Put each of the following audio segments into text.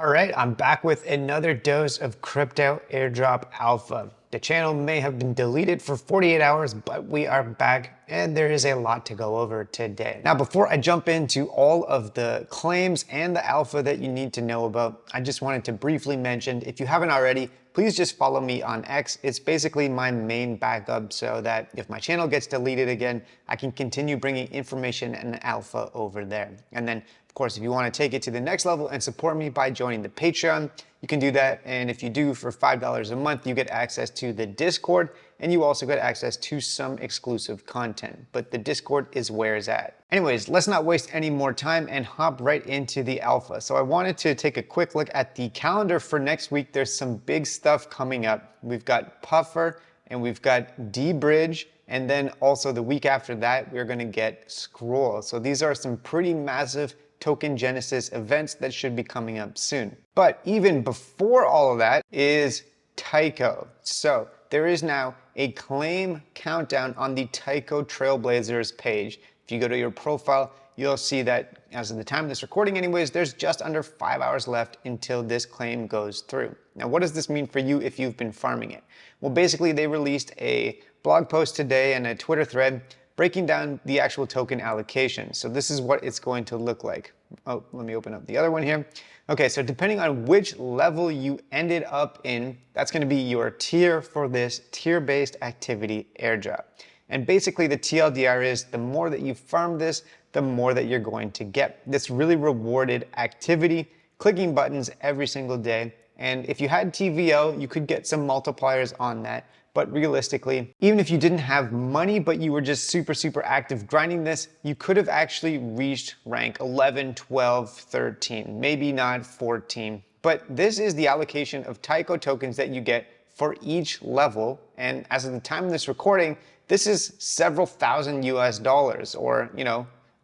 All right, I'm back with another dose of Crypto Airdrop Alpha. The channel may have been deleted for 48 hours, but we are back and there is a lot to go over today. Now, before I jump into all of the claims and the alpha that you need to know about, I just wanted to briefly mention, if you haven't already, please just follow me on X. It's basically my main backup so that if my channel gets deleted again, I can continue bringing information and alpha over there. And then, of course, if you want to take it to the next level and support me by joining the Patreon, you can do that. And if you do for $5 a month, you get access to the Discord and you also get access to some exclusive content. But the Discord is where it's at. Anyways, let's not waste any more time and hop right into the alpha. So I wanted to take a quick look at the calendar for next week. There's some big stuff coming up. We've got Puffer and we've got D-Bridge. And then also the week after that, we're gonna get Scroll. So these are some pretty massive token genesis events that should be coming up soon. But even before all of that is Tyco. So there is now a claim countdown on the Tyco Trailblazers page. If you go to your profile, you'll see that as of the time of this recording anyways, there's just under 5 hours left until this claim goes through. Now, what does this mean for you if you've been farming it? Well, basically they released a blog post today and a Twitter thread breaking down the actual token allocation. So this is what it's going to look like. Oh, let me open up the other one here. Okay, so depending on which level you ended up in, that's gonna be your tier for this tier-based activity airdrop. And basically the TLDR is the more that you farm this, the more that you're going to get. This really rewarded activity, clicking buttons every single day. And if you had TVO, you could get some multipliers on that. But realistically, even if you didn't have money, but you were just super active grinding this, you could have actually reached rank 11, 12, 13, maybe not 14. But this is the allocation of Tyco tokens that you get for each level. And as of the time of this recording, this is several thousand US dollars, or,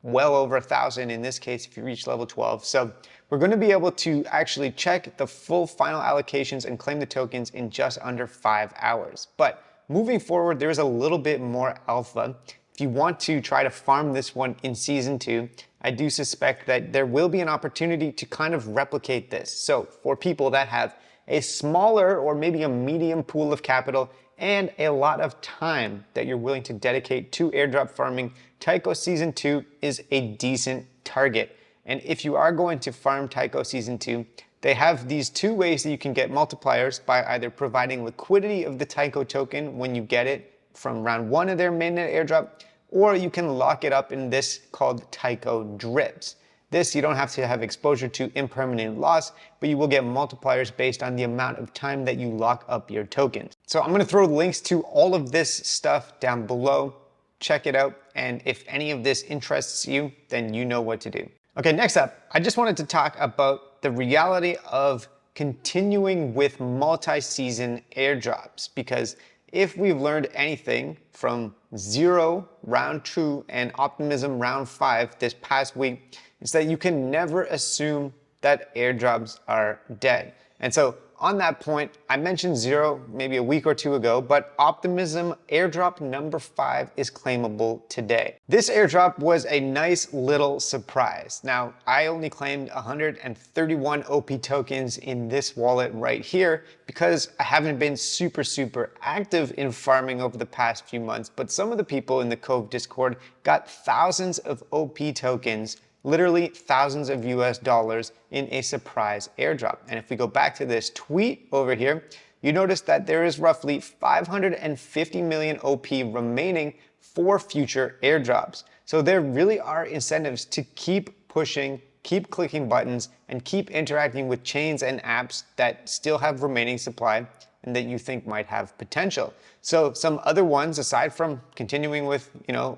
well over 1,000 in this case if you reach level 12. So we're going to be able to actually check the full final allocations and claim the tokens in just under 5 hours. But moving forward, there's a little bit more alpha. If you want to try to farm this one in season 2, I do suspect that there will be an opportunity to kind of replicate this. So for people that have a smaller or maybe a medium pool of capital and a lot of time that you're willing to dedicate to airdrop farming, Tyco Season 2 is a decent target. And if you are going to farm Tyco Season 2, they have these two ways that you can get multipliers by either providing liquidity of the Tyco token when you get it from round 1 of their mainnet airdrop, or you can lock it up in this called Tyco Drips. This you don't have to have exposure to impermanent loss, but you will get multipliers based on the amount of time that you lock up your tokens. So I'm gonna throw links to all of this stuff down below. Check it out, and if any of this interests you, then you know what to do. Okay, next up, I just wanted to talk about the reality of continuing with multi-season airdrops, because if we've learned anything from Zero round 2 and Optimism round 5 this past week, it's that you can never assume that airdrops are dead. And so on that point, I mentioned Zero maybe a week or two ago, but Optimism airdrop number 5 is claimable today. This airdrop was a nice little surprise. Now, I only claimed 131 OP tokens in this wallet right here because I haven't been super active in farming over the past few months, but some of the people in the Cove Discord got thousands of OP tokens, literally thousands of US dollars in a surprise airdrop. And if we go back to this tweet over here, you notice that there is roughly 550 million OP remaining for future airdrops. So there really are incentives to keep pushing, keep clicking buttons, and keep interacting with chains and apps that still have remaining supply and that you think might have potential. So some other ones, aside from continuing with,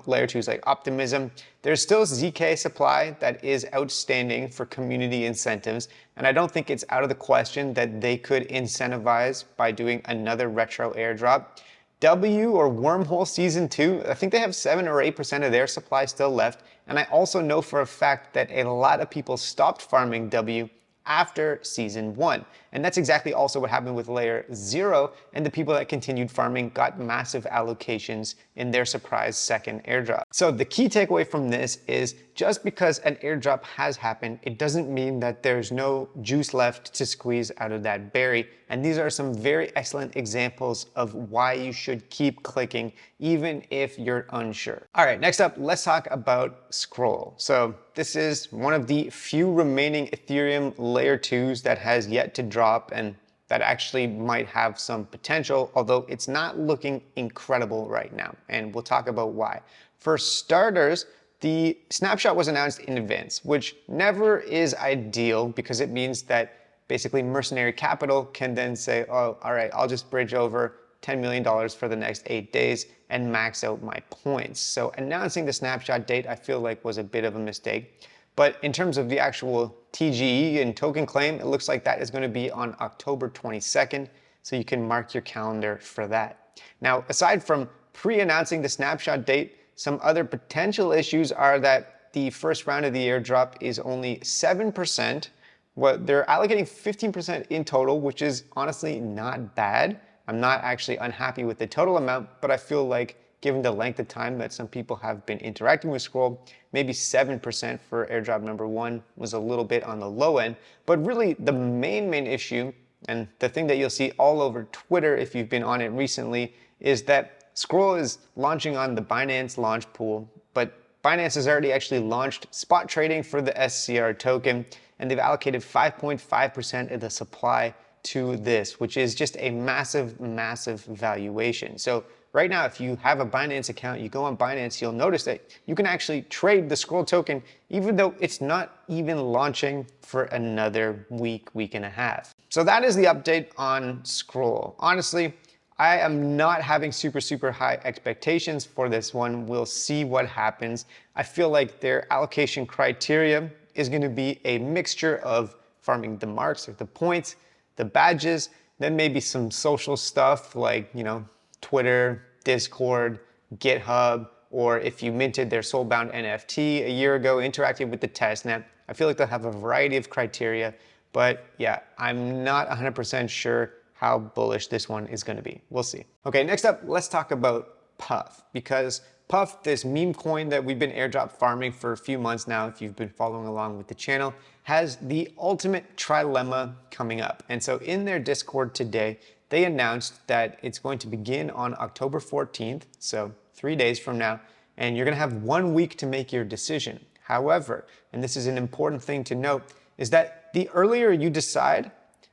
layer 2s like Optimism, there's still ZK supply that is outstanding for community incentives. And I don't think it's out of the question that they could incentivize by doing another retro airdrop. W or Wormhole Season 2, I think they have 7 or 8% of their supply still left. And I also know for a fact that a lot of people stopped farming W after season 1. And that's exactly also what happened with layer 0, and the people that continued farming got massive allocations in their surprise second airdrop. So the key takeaway from this is just because an airdrop has happened, it doesn't mean that there's no juice left to squeeze out of that berry. And these are some very excellent examples of why you should keep clicking even if you're unsure. All right, next up, let's talk about Scroll. So this is one of the few remaining Ethereum layer 2s that has yet to drop and that actually might have some potential, although it's not looking incredible right now. And we'll talk about why. For starters, the snapshot was announced in advance, which never is ideal because it means that basically mercenary capital can then say, oh, all right, I'll just bridge over $10 million for the next 8 days and max out my points. So announcing the snapshot date, I feel like was a bit of a mistake. But in terms of the actual TGE and token claim, it looks like that is going to be on October 22nd. So you can mark your calendar for that. Now, aside from pre-announcing the snapshot date, some other potential issues are that the first round of the airdrop is only 7%. Well, they're allocating 15% in total, which is honestly not bad. I'm not actually unhappy with the total amount, but I feel like given the length of time that some people have been interacting with Scroll, maybe 7% for airdrop number 1 was a little bit on the low end. But really the main issue, and the thing that you'll see all over Twitter if you've been on it recently, is that Scroll is launching on the Binance launch pool, but Binance has already actually launched spot trading for the SCR token, and they've allocated 5.5% of the supply to this, which is just a massive, massive valuation. So right now, if you have a Binance account, you go on Binance, you'll notice that you can actually trade the Scroll token, even though it's not even launching for another week, week and a half. So that is the update on Scroll. Honestly, I am not having super high expectations for this one. We'll see what happens. I feel like their allocation criteria is going to be a mixture of farming the marks or the points, the badges, then maybe some social stuff like, Twitter, Discord, GitHub, or if you minted their soulbound NFT a year ago, interacting with the testnet. I feel like they'll have a variety of criteria, but yeah, I'm not 100% sure how bullish this one is going to be. We'll see. Okay, next up, let's talk about Puff, because Puff, this meme coin that we've been airdrop farming for a few months now, if you've been following along with the channel, has the ultimate trilemma coming up. And so in their Discord today, they announced that it's going to begin on October 14th, so 3 days from now, and you're going to have 1 week to make your decision. However, and this is an important thing to note, is that the earlier you decide,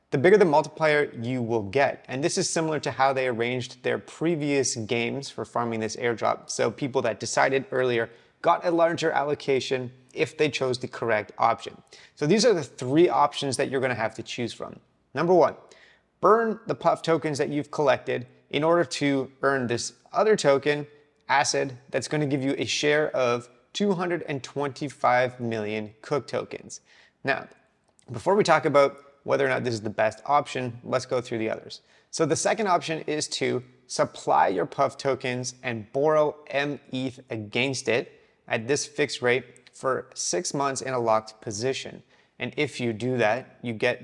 the bigger the multiplier you will get. And this is similar to how they arranged their previous games for farming this airdrop. So people that decided earlier got a larger allocation if they chose the correct option. So these are the 3 options that you're going to have to choose from. Number 1, burn the Puff tokens that you've collected in order to earn this other token, Acid, that's going to give you a share of 225 million Cook tokens. Now, before we talk about whether or not this is the best option, let's go through the others. So the second option is to supply your Puff tokens and borrow METH against it at this fixed rate for 6 months in a locked position. And if you do that, you get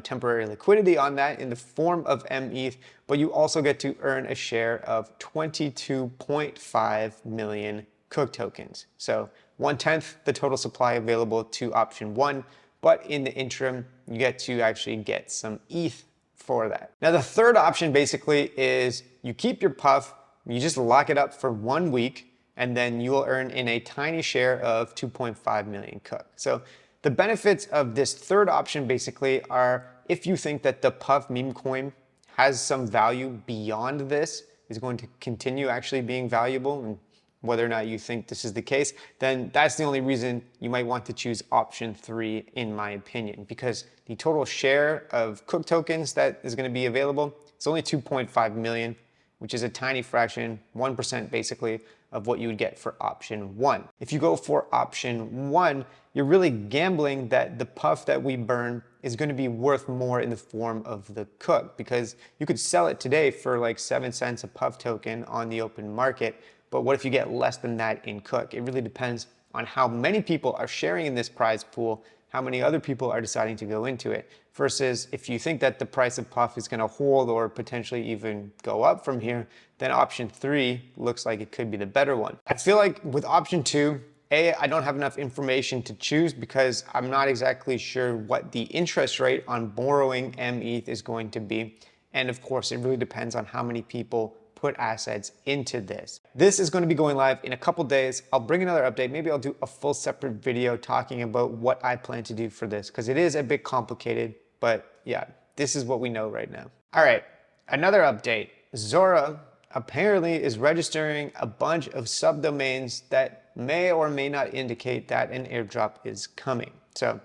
temporary liquidity on that in the form of METH, but you also get to earn a share of 22.5 million Cook tokens. So 1/10 the total supply available to option 1, but in the interim, you get to actually get some ETH for that. Now, the third option basically is you keep your Puff, you just lock it up for 1 week, and then you will earn in a tiny share of 2.5 million Cook. So the benefits of this third option basically are if you think that the Puff meme coin has some value beyond this, is going to continue actually being valuable, and whether or not you think this is the case, then that's the only reason you might want to choose option 3 in my opinion, because the total share of Cook tokens that is going to be available is only 2.5 million, which is a tiny fraction, 1% basically, of what you would get for option 1. If you go for option 1, you're really gambling that the Puff that we burn is going to be worth more in the form of the Cook, because you could sell it today for like 7 cents a Puff token on the open market. But what if you get less than that in Cook? It really depends on how many people are sharing in this prize pool, how many other people are deciding to go into it. Versus if you think that the price of Puff is going to hold or potentially even go up from here, then option 3 looks like it could be the better one. I feel like with option 2, I don't have enough information to choose because I'm not exactly sure what the interest rate on borrowing METH is going to be. And of course, it really depends on how many people put assets into this. This is going to be going live in a couple days. I'll bring another update. Maybe I'll do a full separate video talking about what I plan to do for this because it is a bit complicated, but yeah, this is what we know right now. All right, another update. Zora apparently is registering a bunch of subdomains that may or may not indicate that an airdrop is coming. So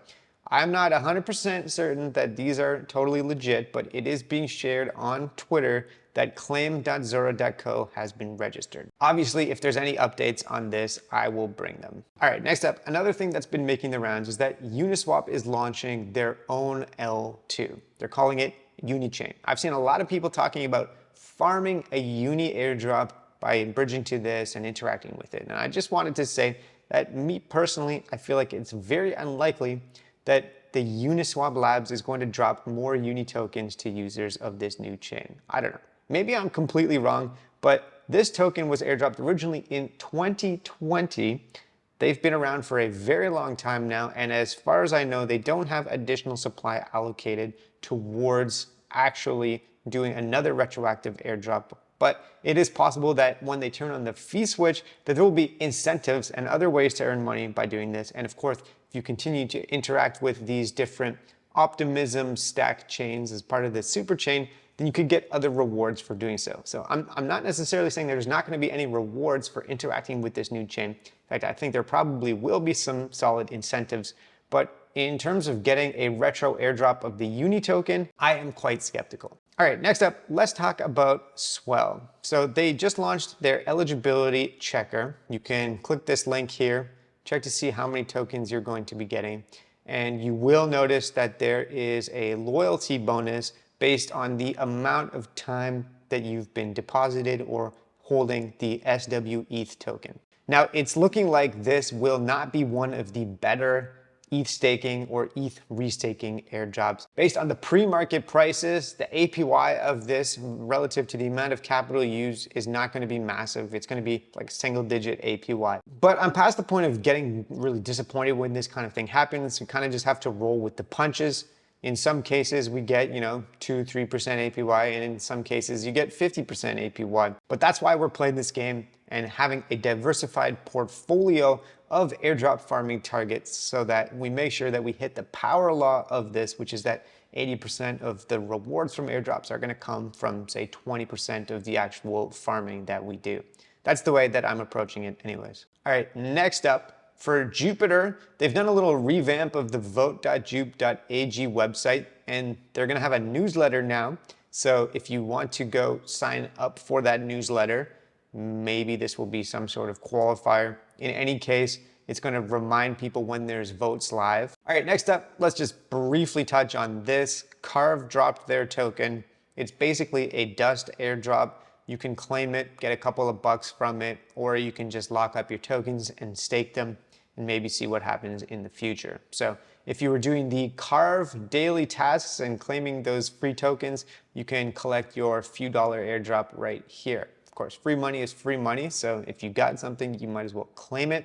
I'm not 100% certain that these are totally legit, but it is being shared on Twitter that claim.zora.co has been registered. Obviously, if there's any updates on this, I will bring them. All right, next up, another thing that's been making the rounds is that Uniswap is launching their own L2. They're calling it Unichain. I've seen a lot of people talking about farming a Uni airdrop by bridging to this and interacting with it. And I just wanted to say that me personally, I feel like it's very unlikely that the Uniswap Labs is going to drop more Uni tokens to users of this new chain. I don't know. Maybe I'm completely wrong, but this token was airdropped originally in 2020. They've been around for a very long time now, and as far as I know, they don't have additional supply allocated towards actually doing another retroactive airdrop. But it is possible that when they turn on the fee switch, that there will be incentives and other ways to earn money by doing this. And of course, if you continue to interact with these different optimism stack chains as part of the super chain, then you could get other rewards for doing so. So I'm not necessarily saying there's not going to be any rewards for interacting with this new chain. In fact, I think there probably will be some solid incentives. But in terms of getting a retro airdrop of the Uni token, I am quite skeptical. All right, next up, let's talk about Swell. So they just launched their eligibility checker. You can click this link here, check to see how many tokens you're going to be getting. And you will notice that there is a loyalty bonus based on the amount of time that you've been deposited or holding the SWETH token. Now, it's looking like this will not be one of the better ETH staking or ETH restaking airdrops. Based on the pre-market prices, the APY of this relative to the amount of capital used is not going to be massive. It's going to be like single-digit APY. But I'm past the point of getting really disappointed when this kind of thing happens. You kind of just have to roll with the punches. In some cases, we get, 2-3% APY, and in some cases, you get 50% APY. But that's why we're playing this game and having a diversified portfolio of airdrop farming targets so that we make sure that we hit the power law of this, which is that 80% of the rewards from airdrops are going to come from, say, 20% of the actual farming that we do. That's the way that I'm approaching it anyways. All right, next up, for Jupiter, they've done a little revamp of the vote.jupe.ag website, and they're going to have a newsletter now. So if you want to go sign up for that newsletter, maybe this will be some sort of qualifier. In any case, it's going to remind people when there's votes live. All right, next up, let's just briefly touch on this. Cove dropped their token. It's basically a dust airdrop. You can claim it, get a couple of bucks from it, or you can just lock up your tokens and stake them and maybe see what happens in the future. So if you were doing the Cove daily tasks and claiming those free tokens, you can collect your few dollar airdrop right here. Of course, free money is free money, so if you got something, you might as well claim it.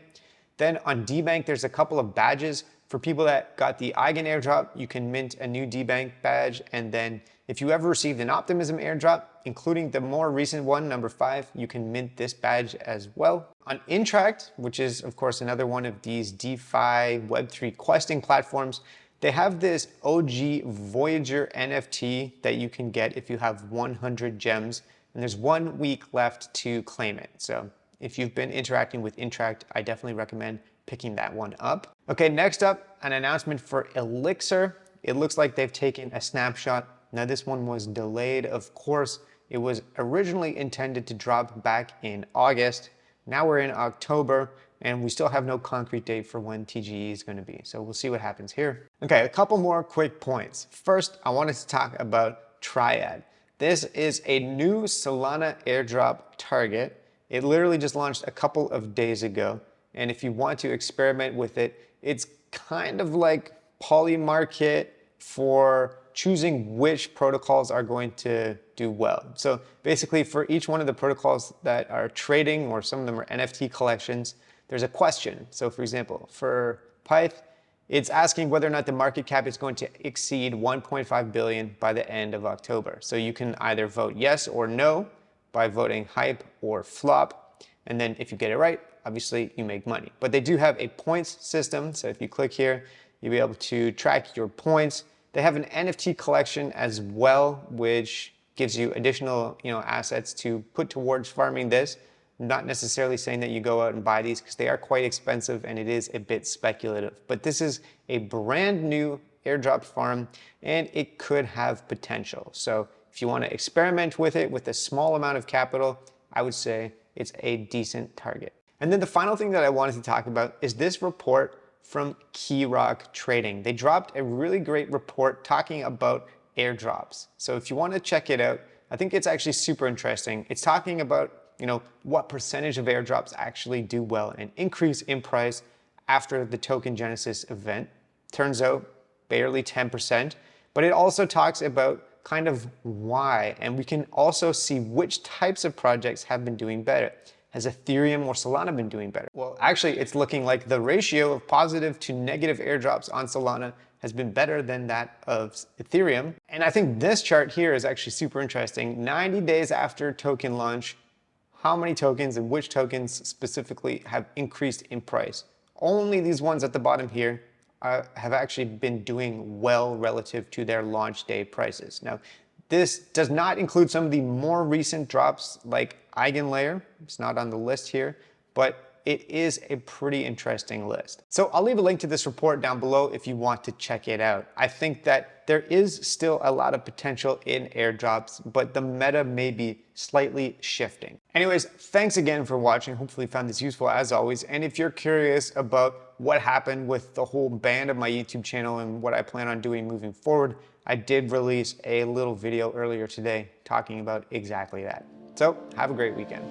Then on DBank, there's a couple of badges. For people that got the Eigen airdrop, you can mint a new DBank badge, and then if you ever received an Optimism airdrop, including the more recent one, number 5, you can mint this badge as well. On Interact, which is of course another one of these DeFi Web3 questing platforms, they have this OG Voyager NFT that you can get if you have 100 gems, and there's 1 week left to claim it. So if you've been interacting with Interact, I definitely recommend picking that one up. Okay, next up, an announcement for Elixir. It looks like they've taken a snapshot. Now this one was delayed, of course. It was originally intended to drop back in August. Now we're in October, and we still have no concrete date for when TGE is going to be. So we'll see what happens here. Okay, a couple more quick points. First, I wanted to talk about Triad. This is a new Solana airdrop target. It literally just launched a couple of days ago. And if you want to experiment with it, it's kind of like poly market for choosing which protocols are going to do well. So basically for each one of the protocols that are trading, or some of them are NFT collections, there's a question. So for example, for Pyth, it's asking whether or not the market cap is going to exceed 1.5 billion by the end of October. So you can either vote yes or no by voting hype or flop. And then if you get it right, obviously you make money. But they do have a points system. So if you click here, you'll be able to track your points. They have an NFT collection as well, which gives you additional, assets to put towards farming this. Not necessarily saying that you go out and buy these, because they are quite expensive and it is a bit speculative. But this is a brand new airdrop farm and it could have potential. So if you want to experiment with it with a small amount of capital, I would say it's a decent target. And then the final thing that I wanted to talk about is this report from Keyrock Trading. They dropped a really great report talking about airdrops. So if you want to check it out, I think it's actually super interesting. It's talking about what percentage of airdrops actually do well and increase in price after the token genesis event. Turns out barely 10%, but it also talks about kind of why, and we can also see which types of projects have been doing better. Has Ethereum or Solana been doing better? Well, actually, it's looking like the ratio of positive to negative airdrops on Solana has been better than that of Ethereum. And I think this chart here is actually super interesting. 90 days after token launch, how many tokens and which tokens specifically have increased in price? Only these ones at the bottom here have actually been doing well relative to their launch day prices. Now, this does not include some of the more recent drops like Eigenlayer. It's not on the list here, but it is a pretty interesting list. So I'll leave a link to this report down below if you want to check it out. I think that there is still a lot of potential in airdrops, but the meta may be slightly shifting. Anyways, thanks again for watching. Hopefully you found this useful as always. And if you're curious about what happened with the whole ban of my YouTube channel and what I plan on doing moving forward, I did release a little video earlier today talking about exactly that. So have a great weekend.